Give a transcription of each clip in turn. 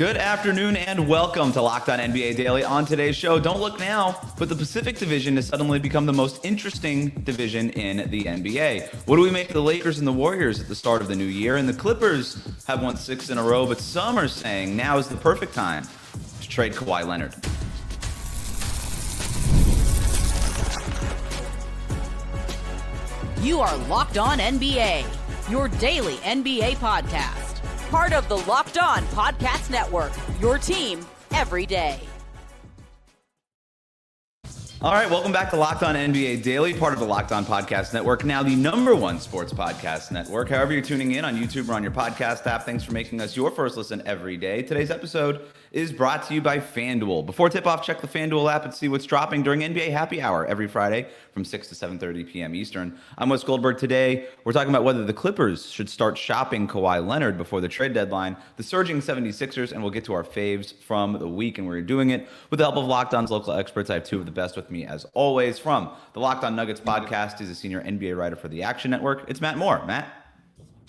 Good afternoon and welcome to Locked On NBA Daily. On today's show, don't look now, but the Pacific Division has suddenly become the most interesting division in the NBA. What do we make of the Lakers and the Warriors at the start of the new year? And the Clippers have won 6 in a row, but some are saying now is the perfect time to trade Kawhi Leonard. You are Locked On NBA, your daily NBA podcast. Part of the Locked On Podcast Network, your team every day. All right, welcome back to Locked On NBA Daily, part of the Locked On Podcast Network, now the #1 sports podcast network. However you're tuning in on YouTube or on your podcast app, thanks for making us your first listen every day. Today's episode is brought to you by FanDuel. Before tip-off, check the FanDuel app and see what's dropping during NBA Happy Hour every Friday from 6 to 7:30 p.m. Eastern. I'm Wes Goldberg. Today, we're talking about whether the Clippers should start shopping Kawhi Leonard before the trade deadline, the surging 76ers, and we'll get to our faves from the week, and we're doing it with the help of Locked On's local experts. I have two of the best with me, as always. From the Locked On Nuggets podcast, he's a senior NBA writer for the Action Network. It's Matt Moore. Matt?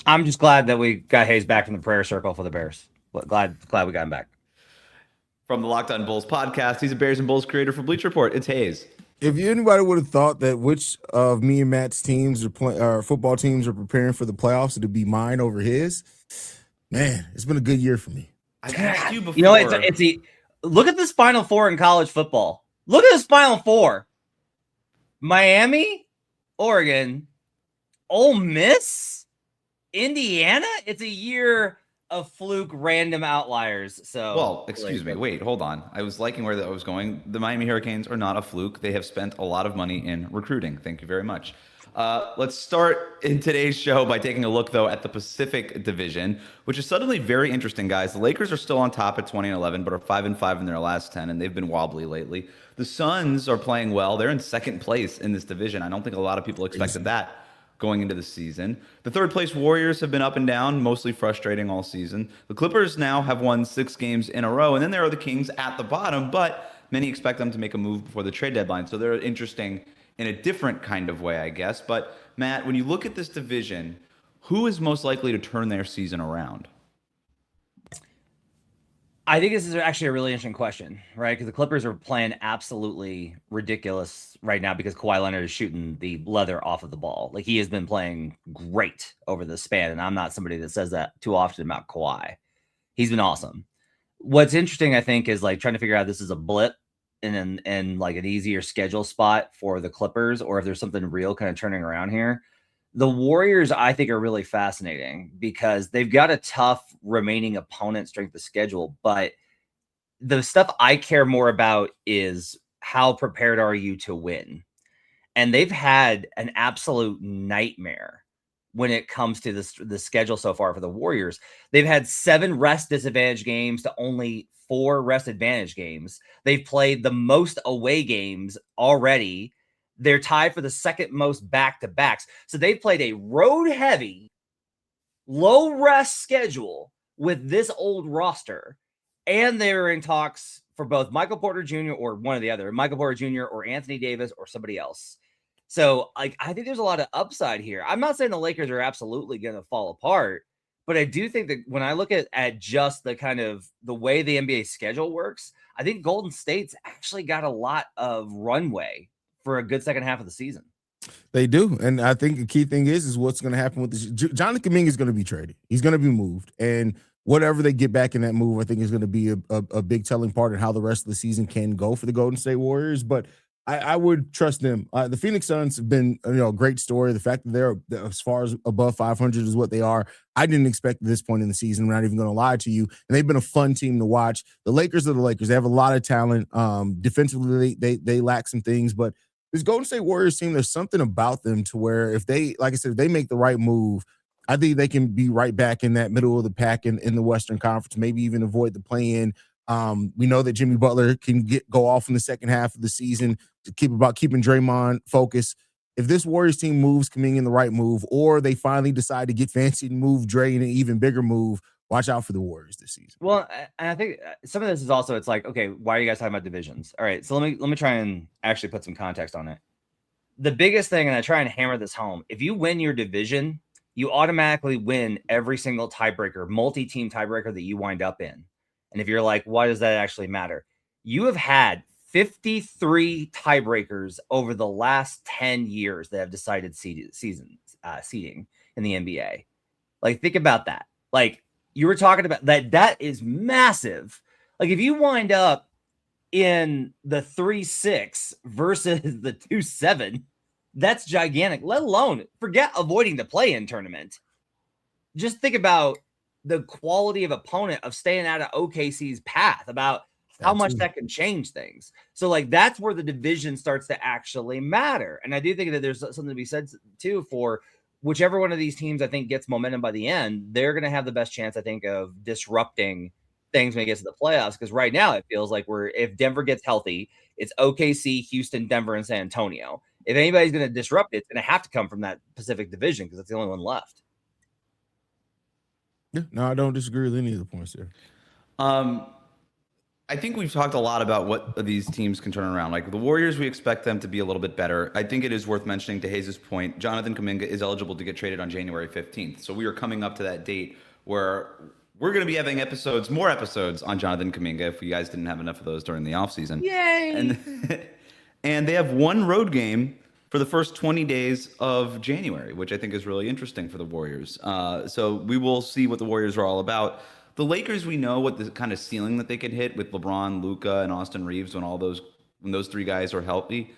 I'm just glad that we got Haize back from the prayer circle for the Bears. Glad we got him back. From the Locked On Bulls podcast, he's a Bears and Bulls creator for Bleacher Report. It's Haize. If anybody would have thought that which of me and Matt's teams or football teams are preparing for the playoffs, it'd be mine over his. Man, it's been a good year for me. I've asked you before. You know, look at this Final Four in college football. Look at this Final Four. Miami, Oregon, Ole Miss, Indiana. It's a year of fluke random outliers. So, well, excuse me. Wait, hold on. I was liking where I was going. The Miami Hurricanes are not a fluke. They have spent a lot of money in recruiting. Thank you very much. Let's start in today's show by taking a look, though, at the Pacific Division, which is suddenly very interesting, guys. The Lakers are still on top at 20-11, but are 5-5 in their last 10, and they've been wobbly lately. The Suns are playing well. They're in second place in this division. I don't think a lot of people expected that going into the season. The third place Warriors have been up and down, mostly frustrating all season. The Clippers now have won 6 games in a row, and then there are the Kings at the bottom, but many expect them to make a move before the trade deadline. So they're interesting in a different kind of way, I guess. But Matt, when you look at this division, who is most likely to turn their season around? I think this is actually a really interesting question, right? Because the Clippers are playing absolutely ridiculous right now because Kawhi Leonard is shooting the leather off of the ball. Like, he has been playing great over the span, and I'm not somebody that says that too often about Kawhi. He's been awesome. What's interesting, I think, is like trying to figure out if this is a blip and like an easier schedule spot for the Clippers, or if there's something real kind of turning around here. The Warriors, I think, are really fascinating because they've got a tough remaining opponent strength of schedule. But the stuff I care more about is how prepared are you to win? And they've had an absolute nightmare when it comes to the schedule so far for the Warriors. They've had 7 rest disadvantage games to only 4 rest advantage games. They've played the most away games already. They're tied for the second most back-to-backs. So they've played a road-heavy, low-rest schedule with this old roster. And they're in talks for both Michael Porter Jr. or one or the other, Michael Porter Jr. or Anthony Davis or somebody else. So I think there's a lot of upside here. I'm not saying the Lakers are absolutely going to fall apart, but I do think that when I look at just the kind of the way the NBA schedule works, I think Golden State's actually got a lot of runway for a good second half of the season. They do. And I think the key thing is what's going to happen with this. Jonathan Kuminga is going to be traded. He's going to be moved. And whatever they get back in that move, I think is going to be a big telling part in how the rest of the season can go for the Golden State Warriors. But I would trust them. The Phoenix Suns have been, a great story. The fact that they're as far as above 500 is what they are. I didn't expect at this point in the season. I'm not even going to lie to you. And they've been a fun team to watch. The Lakers are the Lakers. They have a lot of talent. Defensively, they lack some things, but this Golden State Warriors team, there's something about them to where if they, like I said, if they make the right move, I think they can be right back in that middle of the pack in the Western Conference, maybe even avoid the play-in. We know that Jimmy Butler can go off in the second half of the season to keeping Draymond focused. If this Warriors team moves coming in the right move, or they finally decide to get fancy and move Dre in an even bigger move, watch out for the Warriors this season. Well, and I think some of this is also, it's like, okay, why are you guys talking about divisions? All right, so let me try and actually put some context on it. The biggest thing, and I try and hammer this home, if you win your division, you automatically win every single tiebreaker, multi-team tiebreaker that you wind up in. And if you're like, why does that actually matter? You have had 53 tiebreakers over the last 10 years that have decided seeding in the NBA. Like, think about that. Like, you were talking about that is massive. Like, if you wind up in the 3-6 versus the 2-7, that's gigantic. Let alone forget avoiding the play-in tournament. Just think about the quality of opponent of staying out of OKC's path, about how much that can change things. So, like, that's where the division starts to actually matter. And I do think that there's something to be said too for whichever one of these teams I think gets momentum by the end. They're going to have the best chance, I think, of disrupting things when it gets to the playoffs. Because right now it feels like if Denver gets healthy, it's OKC, Houston, Denver, and San Antonio. If anybody's going to disrupt it, it's going to have to come from that Pacific division because it's the only one left. Yeah, no, I don't disagree with any of the points there. I think we've talked a lot about what these teams can turn around. Like the Warriors, we expect them to be a little bit better. I think it is worth mentioning, to Haize's point, Jonathan Kuminga is eligible to get traded on January 15th. So we are coming up to that date where we're going to be having more episodes on Jonathan Kuminga if you guys didn't have enough of those during the offseason. Yay! And they have one road game for the first 20 days of January, which I think is really interesting for the Warriors. So we will see what the Warriors are all about. The Lakers, we know what the kind of ceiling that they could hit with LeBron, Luka, and Austin Reeves when those three guys are healthy.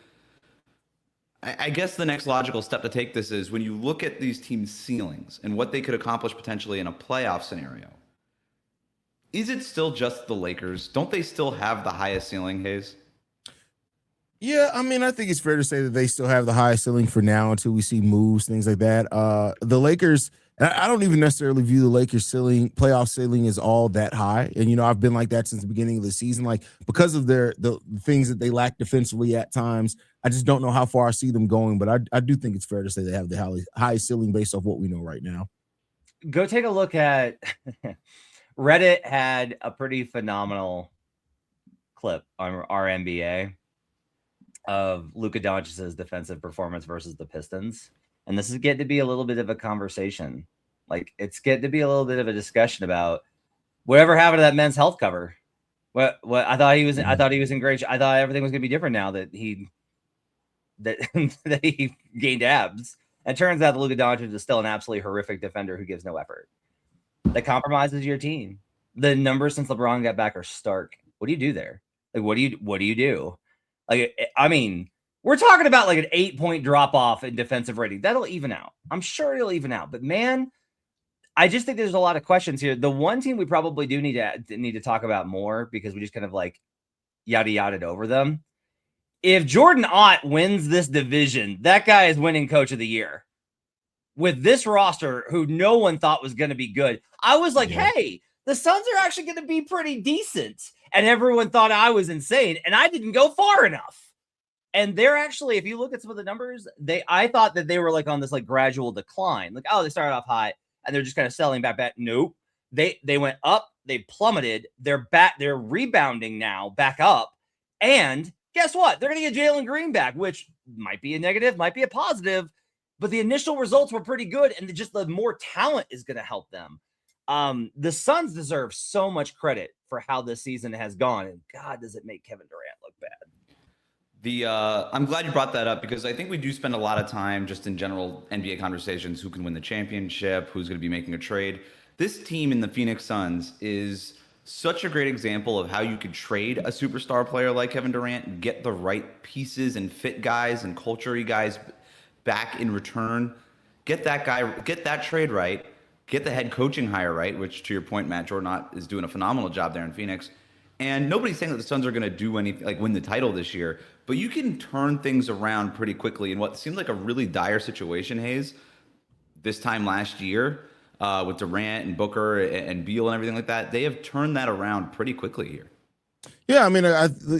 I guess the next logical step to take this is when you look at these teams' ceilings and what they could accomplish potentially in a playoff scenario. Is it still just the Lakers? Don't they still have the highest ceiling, Haize? Yeah, I mean, I think it's fair to say that they still have the highest ceiling for now until we see moves, things like that. The Lakers, I don't even necessarily view the Lakers playoff ceiling as all that high. And, I've been like that since the beginning of the season, like because of the things that they lack defensively at times. I just don't know how far I see them going, but I do think it's fair to say they have the highest ceiling based off what we know right now. Go take a look at Reddit had a pretty phenomenal clip on our NBA of Luka Doncic's defensive performance versus the Pistons. And this is getting to be a little bit of a conversation. Like, it's getting to be a little bit of a discussion about whatever happened to that men's health cover. What I thought he was in great. I thought everything was going to be different now that he gained abs. And it turns out that Luka Doncic is still an absolutely horrific defender who gives no effort. That compromises your team. The numbers since LeBron got back are stark. What do you do there? Like, what do you do? Like, I mean, we're talking about like an 8-point drop off in defensive rating. That'll even out. I'm sure it'll even out. But man, I just think there's a lot of questions here. The one team we probably do need to talk about more because we just kind of like yada over them. If Jordan Ott wins this division, that guy is winning Coach of the Year. With this roster, who no one thought was going to be good, I was like, hey, the Suns are actually going to be pretty decent. And everyone thought I was insane, and I didn't go far enough. And they're actually, if you look at some of the numbers, I thought that they were like on this like gradual decline. Like, oh, they started off high, and they're just kind of selling back. Nope. They went up, they plummeted. They're rebounding now, back up. And guess what? They're going to get Jalen Green back, which might be a negative, might be a positive. But the initial results were pretty good, and just the more talent is going to help them. The Suns deserve so much credit for how this season has gone, and God, does it make Kevin Durant look bad. I'm glad you brought that up because I think we do spend a lot of time just in general NBA conversations, who can win the championship, who's going to be making a trade. This team in the Phoenix Suns is such a great example of how you could trade a superstar player like Kevin Durant, get the right pieces and fit guys and culture guys back in return, get that trade right, get the head coaching hire right, which to your point, Matt, Jordan Ott is doing a phenomenal job there in Phoenix. And nobody's saying that the Suns are going to do anything like win the title this year, but you can turn things around pretty quickly in what seemed like a really dire situation, Haize, this time last year with Durant and Booker and Beal and everything like that. They have turned that around pretty quickly here. Yeah, I mean,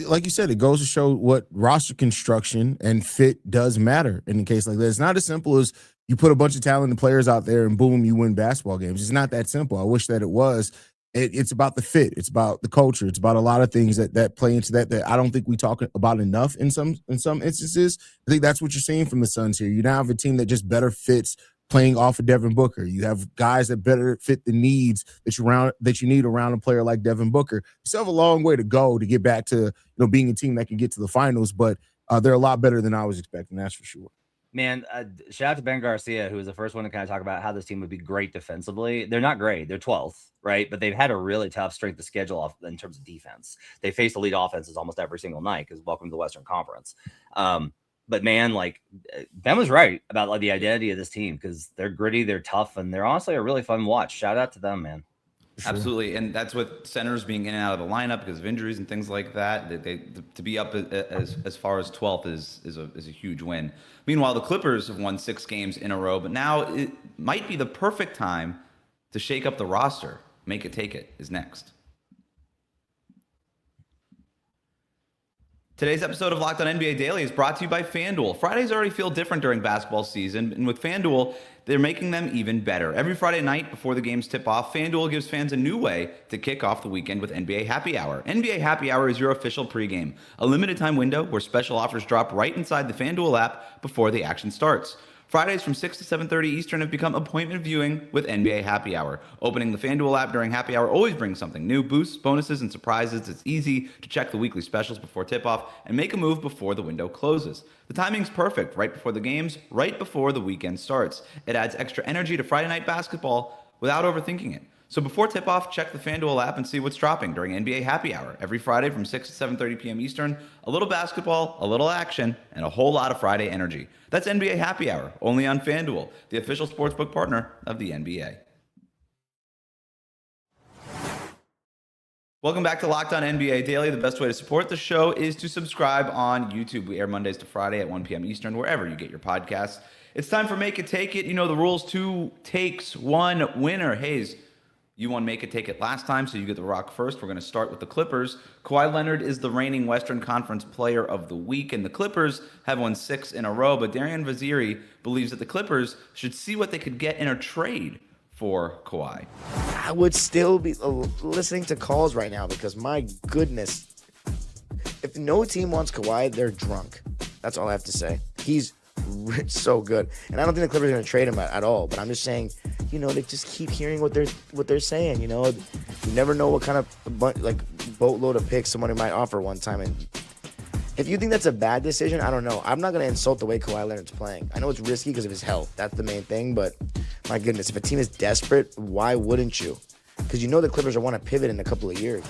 like you said, it goes to show what roster construction and fit does matter in a case like that. It's not as simple as you put a bunch of talented players out there and boom, you win basketball games. It's not that simple. I wish that it was. It's about the fit. It's about the culture. It's about a lot of things that play into that I don't think we talk about enough in some instances. I think that's what you're seeing from the Suns here. You now have a team that just better fits playing off of Devin Booker. You have guys that better fit the needs that you need around a player like Devin Booker. You still have a long way to go to get back to being a team that can get to the finals, but they're a lot better than I was expecting. That's for sure. Man, shout out to Ben Garcia, who was the first one to kind of talk about how this team would be great defensively. They're not great. They're 12th, right? But they've had a really tough strength of schedule in terms of defense. They faced elite offenses almost every single night because welcome to the Western Conference. But man, like Ben was right about like the identity of this team because they're gritty, they're tough, and they're honestly a really fun watch. Shout out to them, man. Sure. Absolutely, and that's with centers being in and out of the lineup because of injuries and things like that. They to be up as far as 12th is a huge win. Meanwhile, the Clippers have won 6 games in a row, but now it might be the perfect time to shake up the roster. Make it take it is next. Today's episode of Locked On NBA Daily is brought to you by FanDuel. Fridays already feel different during basketball season, and with FanDuel, they're making them even better. Every Friday night before the games tip off, FanDuel gives fans a new way to kick off the weekend with NBA Happy Hour. NBA Happy Hour is your official pregame, a limited time window where special offers drop right inside the FanDuel app before the action starts. Fridays from 6 to 7:30 Eastern have become appointment viewing with NBA Happy Hour. Opening the FanDuel app during Happy Hour always brings something new, boosts, bonuses, and surprises. It's easy to check the weekly specials before tip-off and make a move before the window closes. The timing's perfect, right before the games, right before the weekend starts. It adds extra energy to Friday night basketball without overthinking it. So before tip-off, check the FanDuel app and see what's dropping during NBA Happy Hour. Every Friday from 6 to 7:30 p.m. Eastern, a little basketball, a little action, and a whole lot of Friday energy. That's NBA Happy Hour, only on FanDuel, the official sportsbook partner of the NBA. Welcome back to Locked On NBA Daily. The best way to support the show is to subscribe on YouTube. We air Mondays to Friday at 1 p.m. Eastern, wherever you get your podcasts. It's time for Make It Take It. You know the rules, 2 takes, 1 winner. Haize, you won Make It Take It last time, so you get the rock first. We're going to start with the Clippers. Kawhi Leonard is the reigning Western Conference Player of the Week, and the Clippers have won 6 in a row. But Darian Vaziri believes that the Clippers should see what they could get in a trade for Kawhi. I would still be listening to calls right now because, my goodness, if no team wants Kawhi, they're drunk. That's all I have to say. He's so good, and I don't think the Clippers are going to trade him at all. But I'm just saying, they just keep hearing what they're saying. You never know what kind of boatload of picks somebody might offer one time. And if you think that's a bad decision, I don't know. I'm not going to insult the way Kawhi Leonard's playing. I know it's risky because of his health. That's the main thing. But my goodness, if a team is desperate, why wouldn't you? Because the Clippers want to pivot in a couple of years.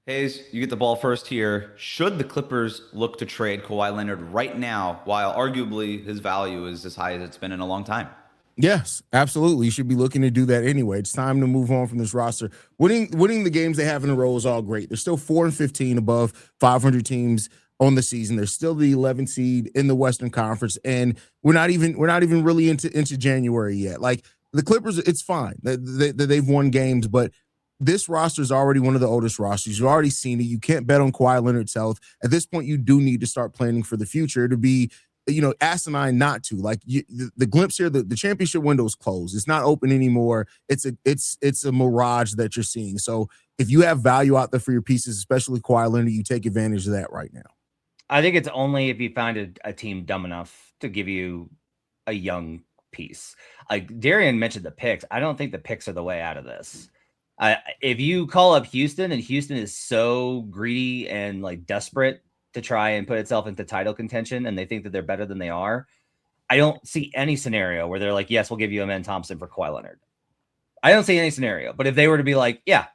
Haize, you get the ball first here. Should the Clippers look to trade Kawhi Leonard right now, while arguably his value is as high as it's been in a long time? Yes, absolutely. You should be looking to do that anyway. It's time to move on from this roster. Winning the games they have in a row is all great. They're still 4-15 above 500 teams on the season. They're still the 11th seed in the Western Conference, and we're not even really into January yet. Like the Clippers, it's fine. They've won games, but this roster is already one of the oldest rosters. You've already seen it. You can't bet on Kawhi Leonard's health. At this point, you do need to start planning for the future to be, asinine not to. Like the glimpse here, the championship window is closed. It's not open anymore. It's a mirage that you're seeing. So if you have value out there for your pieces, especially Kawhi Leonard, you take advantage of that right now. I think it's only if you find a team dumb enough to give you a young piece. Like Darian mentioned the picks. I don't think the picks are the way out of this. If you call up Houston and Houston is so greedy and desperate to try and put itself into title contention and they think that they're better than they are, I don't see any scenario where they're like, yes, we'll give you Amen Thompson for Kawhi Leonard. I don't see any scenario. But if they were to be like, yeah,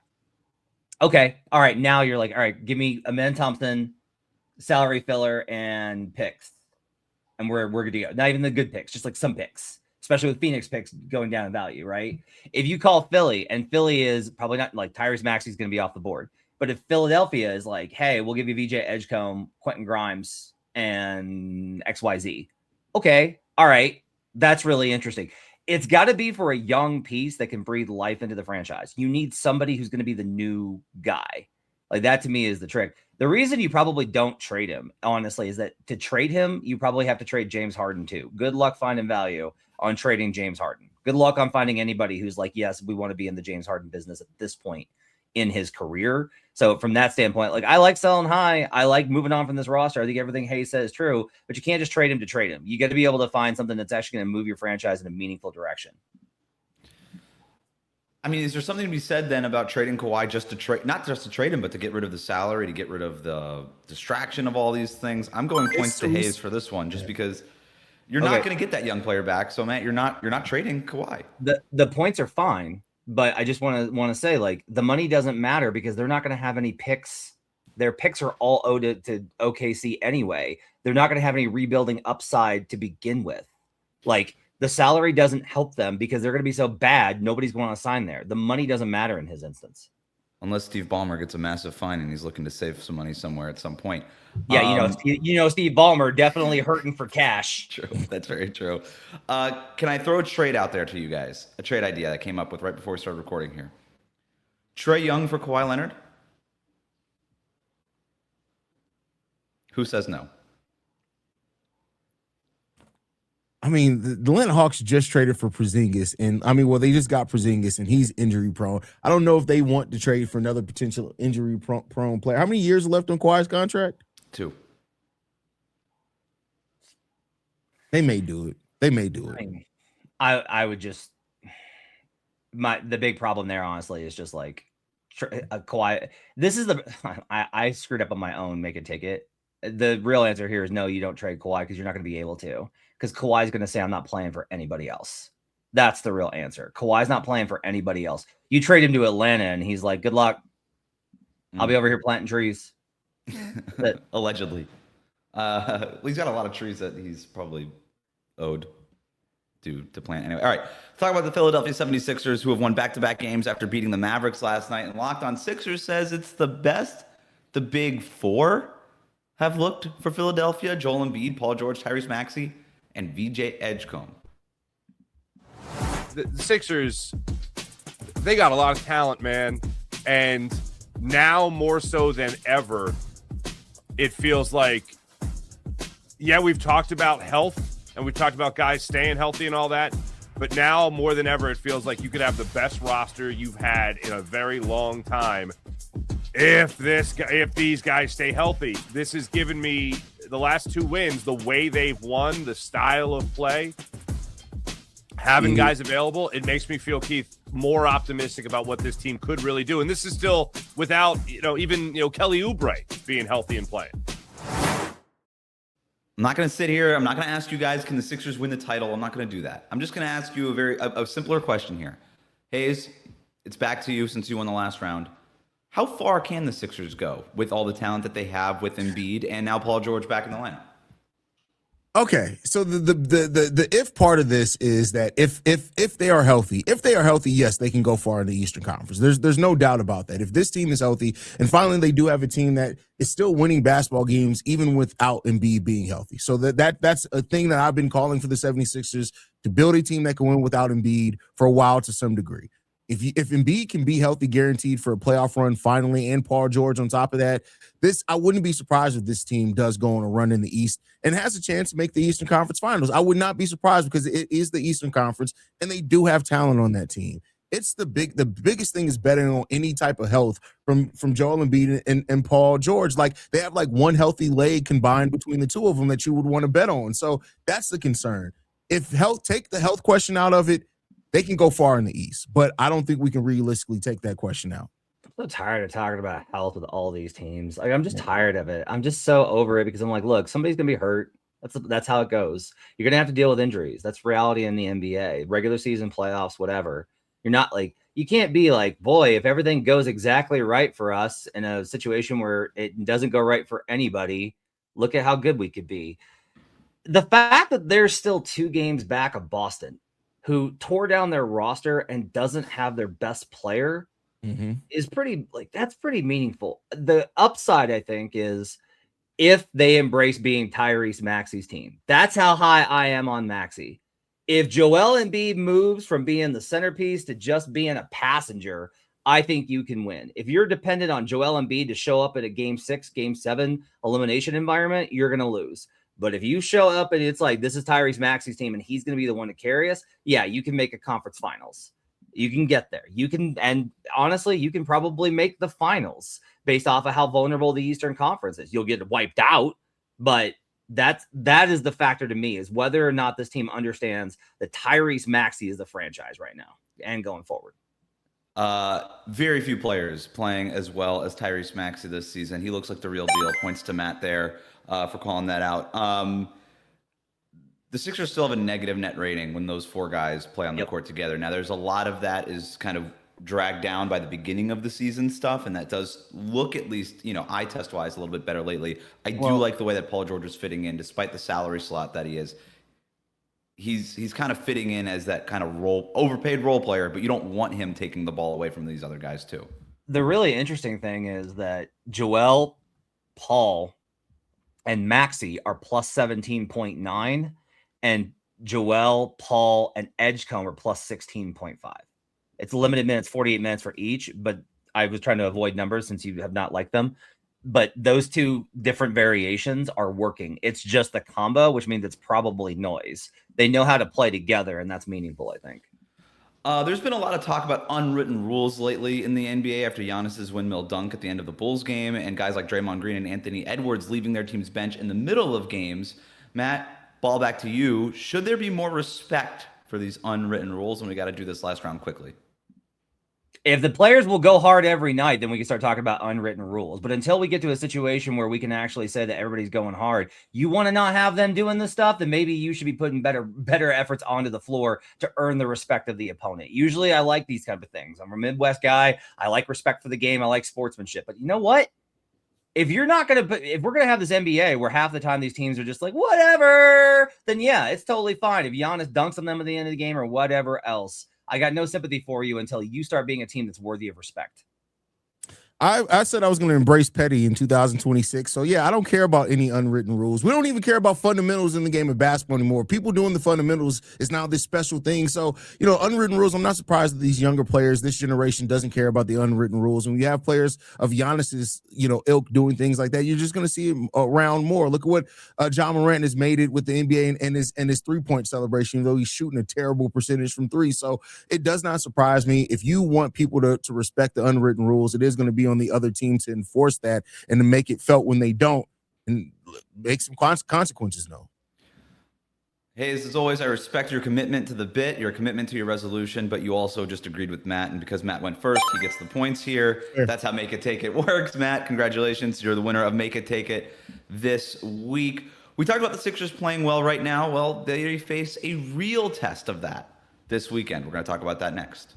okay, all right, now you're like, all right, give me Amen Thompson, salary filler, and picks. And we're good to go. Not even the good picks, just some picks. Especially with Phoenix picks going down in value, right? If you call Philly, and Philly is probably not Tyrese Maxey is going to be off the board, but if Philadelphia is like, hey, we'll give you VJ Edgecombe, Quentin Grimes, and XYZ. Okay, all right, that's really interesting. It's got to be for a young piece that can breathe life into the franchise. You need somebody who's going to be the new guy. That to me is the trick. The reason you probably don't trade him, honestly, is that to trade him, you probably have to trade James Harden too. Good luck finding value on trading James Harden. Good luck on finding anybody who's like, yes, we want to be in the James Harden business at this point in his career. So from that standpoint, like I like selling high. I like moving on from this roster. I think everything Haize says is true, but you can't just trade him to trade him. You got to be able to find something that's actually going to move your franchise in a meaningful direction. I mean, is there something to be said then about trading Kawhi just to trade, not just to trade him, but to get rid of the salary, to get rid of the distraction of all these things? I'm going points to Haize for this one, just because you're not going to get that young player back. So Matt, you're not trading Kawhi. The points are fine, but I just want to say, like, the money doesn't matter because they're not going to have any picks. Their picks are all owed to OKC anyway. They're not going to have any rebuilding upside to begin with. Like, the salary doesn't help them because they're going to be so bad. Nobody's going to sign there. The money doesn't matter in his instance. Unless Steve Ballmer gets a massive fine and he's looking to save some money somewhere at some point. Yeah, Steve Ballmer definitely hurting for cash. True. That's very true. Can I throw a trade out there to you guys? A trade idea that came up with right before we started recording here. Trae Young for Kawhi Leonard? Who says no? I mean, the Atlanta Hawks just traded for Porzingis, and I mean, well, they just got Porzingis, and he's injury prone. I don't know if they want to trade for another potential injury prone player. How many years are left on Kawhi's contract? 2. They may do it. They may do it. I would just the big problem there, honestly, is just like Kawhi. This is I screwed up on my own make a ticket. The real answer here is no, you don't trade Kawhi because you're not going to be able to. Because Kawhi's going to say, I'm not playing for anybody else. That's the real answer. Kawhi's not playing for anybody else. You trade him to Atlanta, and he's like, good luck. I'll be over here planting trees. Allegedly. He's got a lot of trees that he's probably owed to plant. Anyway, all right. Let's talk about the Philadelphia 76ers, who have won back-to-back games after beating the Mavericks last night. And Locked On Sixers says it's the best the big four have looked for Philadelphia: Joel Embiid, Paul George, Tyrese Maxey, and VJ Edgecombe. The Sixers, they got a lot of talent, man. And now more so than ever, it feels like, yeah, we've talked about health and we've talked about guys staying healthy and all that. But now more than ever, it feels like you could have the best roster you've had in a very long time if these guys stay healthy. This has given me the last 2 wins, the way they've won, the style of play, having guys available. It makes me feel, Keith, more optimistic about what this team could really do. And this is still without, even Kelly Oubre being healthy and playing. I'm not going to sit here. I'm not going to ask you guys, can the Sixers win the title? I'm not going to do that. I'm just going to ask you a simpler question here. Haize, it's back to you since you won the last round. How far can the Sixers go with all the talent that they have with Embiid and now Paul George back in the lineup? Okay, so the if part of this is that if they are healthy, yes, they can go far in the Eastern Conference. There's no doubt about that. If this team is healthy, and finally they do have a team that is still winning basketball games even without Embiid being healthy. So that's a thing that I've been calling for the 76ers, to build a team that can win without Embiid for a while to some degree. If Embiid can be healthy, guaranteed for a playoff run finally, and Paul George on top of that, I wouldn't be surprised if this team does go on a run in the East and has a chance to make the Eastern Conference Finals. I would not be surprised because it is the Eastern Conference and they do have talent on that team. It's the biggest thing is betting on any type of health from Joel Embiid and Paul George. Like, they have like one healthy leg combined between the two of them that you would want to bet on. So that's the concern. If take the health question out of it, they can go far in the East, but I don't think we can realistically take that question out. I'm so tired of talking about health with all these teams. Like, I'm just tired of it. I'm just so over it because I'm like, look, somebody's going to be hurt. That's how it goes. You're going to have to deal with injuries. That's reality in the NBA, regular season, playoffs, whatever. You're not like, you can't be like, boy, if everything goes exactly right for us in a situation where it doesn't go right for anybody, look at how good we could be. The fact that they're still 2 games back of Boston, who tore down their roster and doesn't have their best player, is that's pretty meaningful. The upside, I think, is if they embrace being Tyrese Maxey's team. That's how high I am on Maxey. If Joel Embiid moves from being the centerpiece to just being a passenger, I think you can win. If you're dependent on Joel Embiid to show up at a game 6, game 7 elimination environment, you're going to lose. But if you show up and it's like, this is Tyrese Maxey's team and he's going to be the one to carry us, yeah, you can make a conference finals. You can get there. You can, and honestly, you can probably make the finals based off of how vulnerable the Eastern Conference is. You'll get wiped out, but that is the factor to me, is whether or not this team understands that Tyrese Maxey is the franchise right now and going forward. Very few players playing as well as Tyrese Maxey this season. He looks like the real deal. Points to Matt there for calling that out. The Sixers still have a negative net rating when those four guys play on the court together. Now, there's a lot of that is kind of dragged down by the beginning of the season stuff, and that does look, at least, eye test wise, a little bit better lately. I do like the way that Paul George is fitting in, despite the salary slot that he is. He's kind of fitting in as that kind of overpaid role player, but you don't want him taking the ball away from these other guys too. The really interesting thing is that Joel, Paul, and Maxey are plus 17.9, and Joel, Paul, and Edgecombe are plus 16.5. It's limited minutes, 48 minutes for each, but I was trying to avoid numbers since you have not liked them. But those two different variations are working. It's just the combo, which means it's probably noise. They know how to play together, and that's meaningful, I think. There's been a lot of talk about unwritten rules lately in the NBA after Giannis's windmill dunk at the end of the Bulls game, and guys like Draymond Green and Anthony Edwards leaving their team's bench in the middle of games. Matt, ball back to you. Should there be more respect for these unwritten rules? And we got to do this last round quickly. If the players will go hard every night, then we can start talking about unwritten rules. But until we get to a situation where we can actually say that everybody's going hard, you want to not have them doing this stuff, then maybe you should be putting better efforts onto the floor to earn the respect of the opponent. Usually I like these kind of things. I'm a Midwest guy. I like respect for the game. I like sportsmanship. But you know what? If we're going to have this NBA where half the time these teams are just like, whatever, then yeah, it's totally fine. If Giannis dunks on them at the end of the game or whatever else, I got no sympathy for you until you start being a team that's worthy of respect. I said I was going to embrace petty in 2026. So, yeah, I don't care about any unwritten rules. We don't even care about fundamentals in the game of basketball anymore. People doing the fundamentals is now this special thing. So, unwritten rules, I'm not surprised that these younger players, this generation doesn't care about the unwritten rules. When you have players of Giannis's, ilk doing things like that, you're just going to see him around more. Look at what John Morant has made it with the NBA and his three-point celebration, though he's shooting a terrible percentage from three. So it does not surprise me. If you want people to respect the unwritten rules, it is going to be on the other team to enforce that and to make it felt when they don't, and make some consequences known. Haize, as always, I respect your commitment to the bit, your commitment to your resolution, but you also just agreed with Matt, and because Matt went first, he gets the points here. Sure. That's how Make It Take It works. Matt, congratulations. You're the winner of Make It Take It this week. We talked about the Sixers playing well right now. Well, they face a real test of that this weekend. We're going to talk about that next.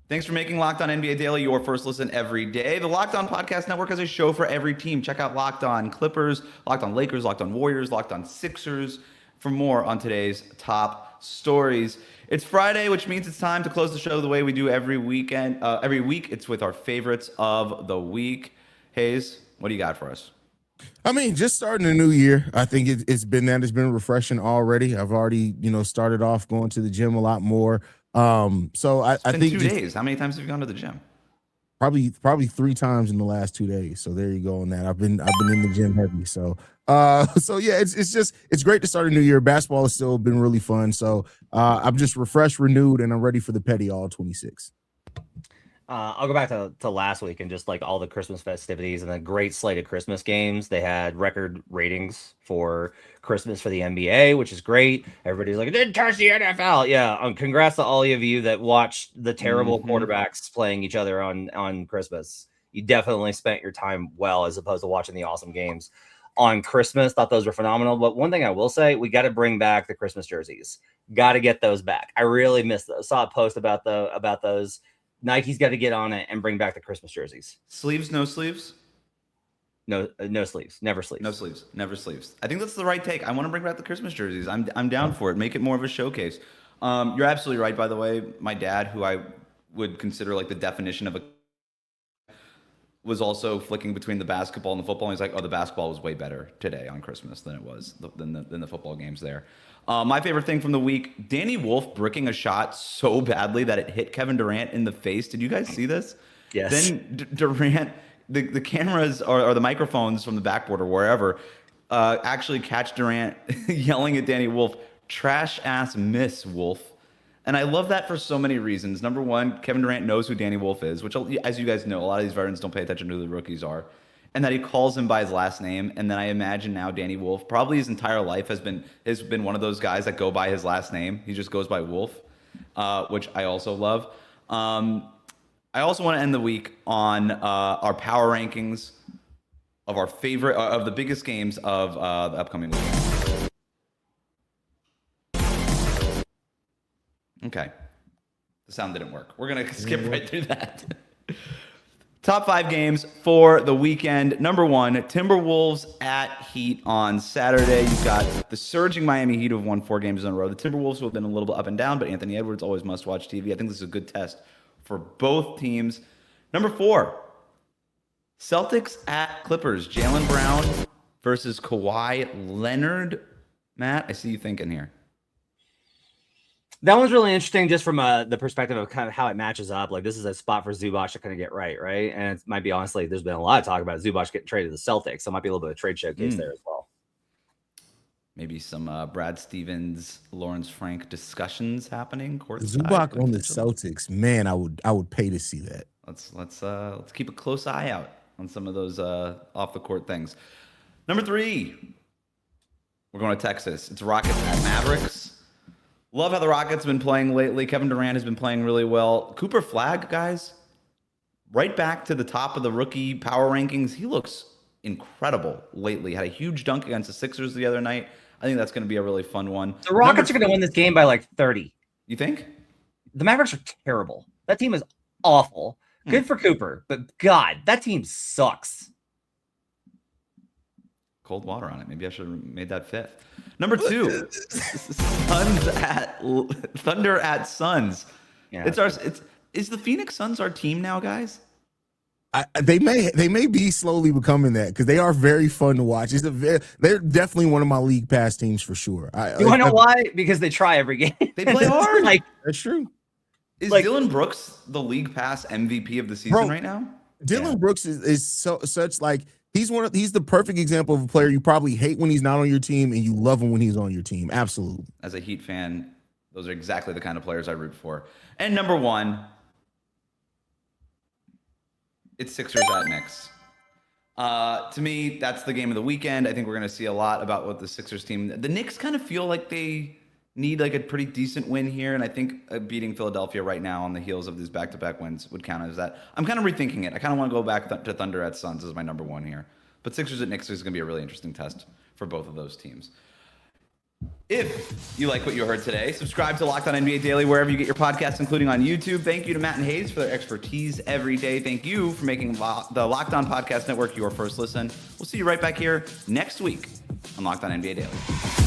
Thanks for making Locked On NBA Daily your first listen every day. The Locked On Podcast Network has a show for every team. Check out Locked On Clippers, Locked On Lakers, Locked On Warriors, Locked On Sixers for more on today's top stories. It's Friday, which means it's time to close the show the way we do every weekend. Every week, it's with our favorites of the week. Haize, what do you got for us? I mean, just starting a new year. I think it's been refreshing already. I've already, started off going to the gym a lot more. So I think 2 days. How many times have you gone to the gym? Probably 3 times in the last 2 days. So there you go on that. I've been in the gym heavy. So yeah, it's great to start a new year. Basketball has still been really fun. So I'm just refreshed, renewed, and I'm ready for the petty all 26. I'll go back to last week and just like all the Christmas festivities and the great slate of Christmas games. They had record ratings for Christmas for the NBA, which is great. Everybody's like, it didn't touch the NFL. Yeah. Congrats to all of you that watched the terrible quarterbacks playing each other on Christmas. You definitely spent your time well, as opposed to watching the awesome games on Christmas. Thought those were phenomenal. But one thing I will say, we got to bring back the Christmas jerseys. Got to get those back. I really missed those. Saw a post about those. Nike's got to get on it and bring back the Christmas jerseys. Sleeves, no sleeves? No sleeves. Never sleeves. No sleeves. Never sleeves. I think that's the right take. I want to bring back the Christmas jerseys. I'm down for it. Make it more of a showcase. You're absolutely right, by the way. My dad, who I would consider like the definition of a, was also flicking between the basketball and the football. And he's like, oh, the basketball was way better today on Christmas than it was than the football games there. My favorite thing from the week, Danny Wolf bricking a shot so badly that it hit Kevin Durant in the face. Did you guys see this? Yes. Then Durant, the cameras or the microphones from the backboard or wherever actually catch Durant yelling at Danny Wolf, trash ass miss Wolf. And I love that for so many reasons. Number one, Kevin Durant knows who Danny Wolf is, which, as you guys know, a lot of these veterans don't pay attention to who the rookies are. And that he calls him by his last name. And then I imagine now Danny Wolf, probably his entire life, has been one of those guys that go by his last name. He just goes by Wolf, which I also love. I also want to end the week on our power rankings of our favorite, of the biggest games of the upcoming week. Okay. The sound didn't work. We're going to skip right through that. Top 5 games for the weekend. Number 1, Timberwolves at Heat on Saturday. You've got the surging Miami Heat who have won 4 games in a row. The Timberwolves who have been a little bit up and down, but Anthony Edwards always must-watch TV. I think this is a good test for both teams. Number 4, Celtics at Clippers. Jaylen Brown versus Kawhi Leonard. Matt, I see you thinking here. That one's really interesting just from the perspective of kind of how it matches up. Like, this is a spot for Zubac to kind of get right? And it might be, honestly, there's been a lot of talk about Zubac getting traded to the Celtics, so it might be a little bit of a trade showcase there as well. Maybe some Brad Stevens, Lawrence Frank discussions happening. Zubac on the Celtics, man, I would pay to see that. Let's keep a close eye out on some of those off the court things. Number 3, we're going to Texas. It's Rockets at Mavericks. Love how the Rockets have been playing lately. Kevin Durant has been playing really well. Cooper Flagg, guys, right back to the top of the rookie power rankings. He looks incredible lately. Had a huge dunk against the Sixers the other night. I think that's going to be a really fun one. The Rockets are going to win this game by like 30. You think? The Mavericks are terrible. That team is awful. Good for Cooper, but God, that team sucks. Cold water on it. Maybe I should have made that 5th. Number 2, Thunder at Suns. Yeah. Is the Phoenix Suns our team now, guys? They may be slowly becoming that because they are very fun to watch. They're definitely one of my league pass teams for sure. You want to know why? Because they try every game. They play hard. That's true. Is Dylan Brooks the league pass MVP of the season right now? Dylan Brooks is such like he's the perfect example of a player you probably hate when he's not on your team and you love him when he's on your team. Absolutely. As a Heat fan, those are exactly the kind of players I root for. And number 1, it's Sixers at Knicks. To me, that's the game of the weekend. I think we're going to see a lot about what the Sixers team. The Knicks kind of feel like they need like a pretty decent win here, and I think beating Philadelphia right now on the heels of these back-to-back wins would count as that. I'm kind of rethinking it. I kind of want to go back to Thunder at Suns as my number 1 here. But Sixers at Knicks is going to be a really interesting test for both of those teams. If you like what you heard today, subscribe to Locked On NBA Daily wherever you get your podcasts, including on YouTube. Thank you to Matt and Haize for their expertise every day. Thank you for making the Locked On Podcast Network your first listen. We'll see you right back here next week on Locked On NBA Daily.